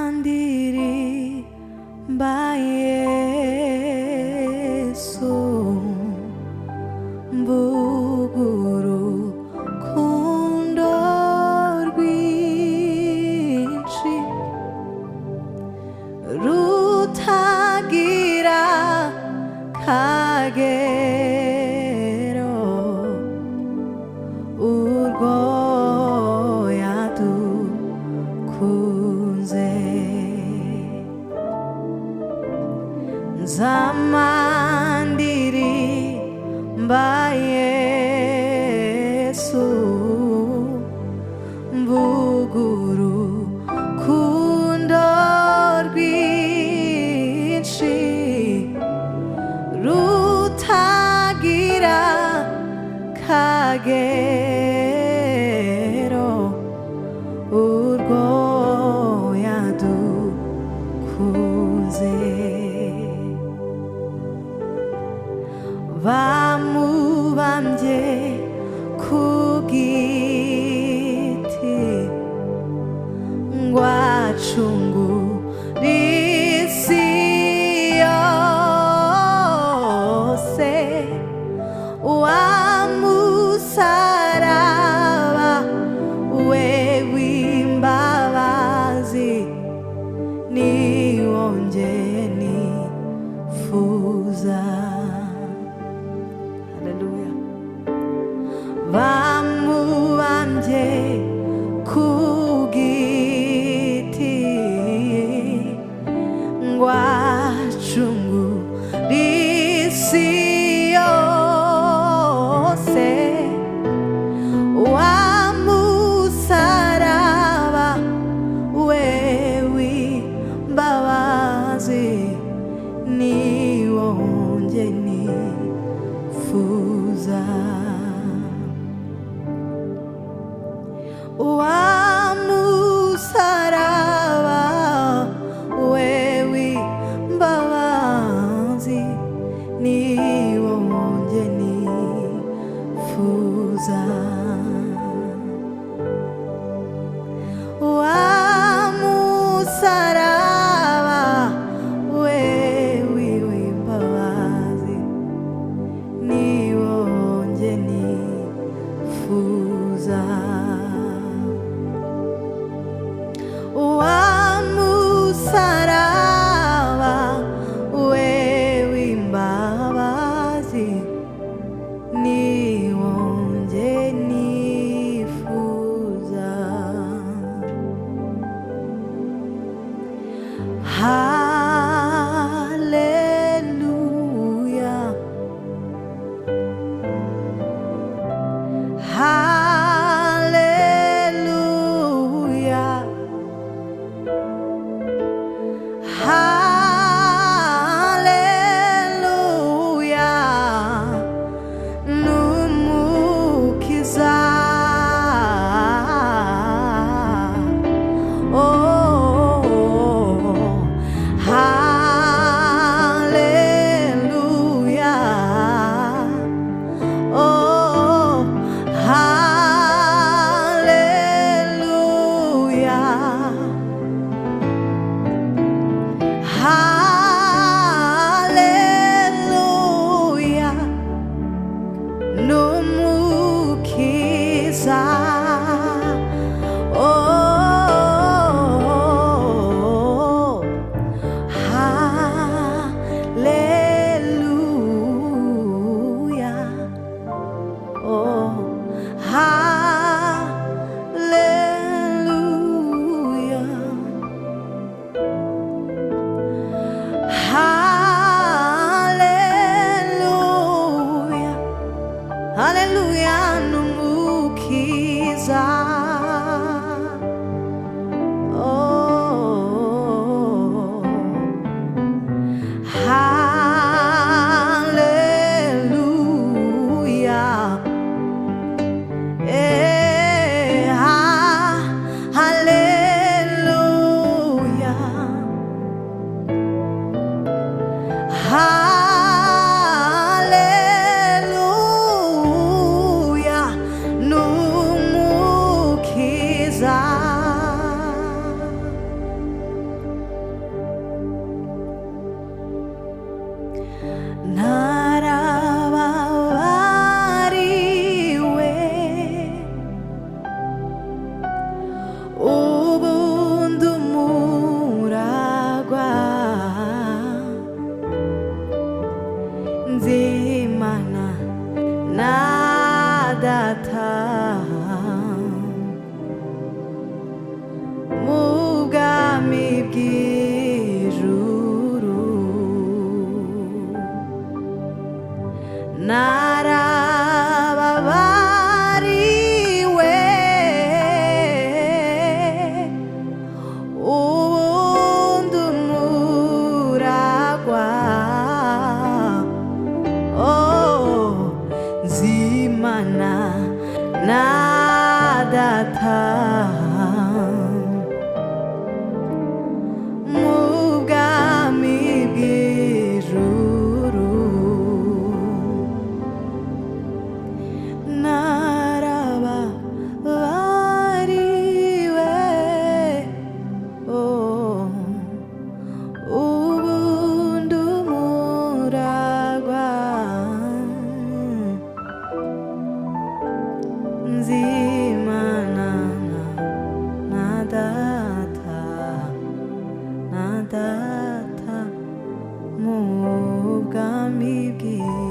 Zamandiri ba Yesu mbuguru kundo rwinshi rutagira kagero urwo yadukunze Zamandiri ba Yesu mbuguru kundo rwinshi rutagira kagero urwo yadukunze bamubambye ku giti ngo acungure isi yose wa musaraba we w'imbabazi niwo nje nifuza. Haleluya. Bamubambye ku giti ngo acungure isi yose wa musaraba we w'imbabazi niwo nje nifuza. Wa musaraba we w'imbabazi niwo nje nifuza. Wa musaraba we w'imbabazi niwo nje nifuza. Wa musaraba we w'imbabazi niwo nje nifuza. Haleluya, haleluya, haleluya, numukiza. Oh, haleluya, oh, haleluya, haleluya, numukiza. Oh, haleluya, oh, haleluya, haleluya, haleluya, numukiza. Oh, haleluya, haleluya, haleluya, numukiza. nzimana na data mu bwami bw'ijuru narababariwe ubundi umuragwa nzimana na data mu bwami bw'ijuru narababariwe ubundi umuragwa nzimana na data mu bwami bw'ijuru.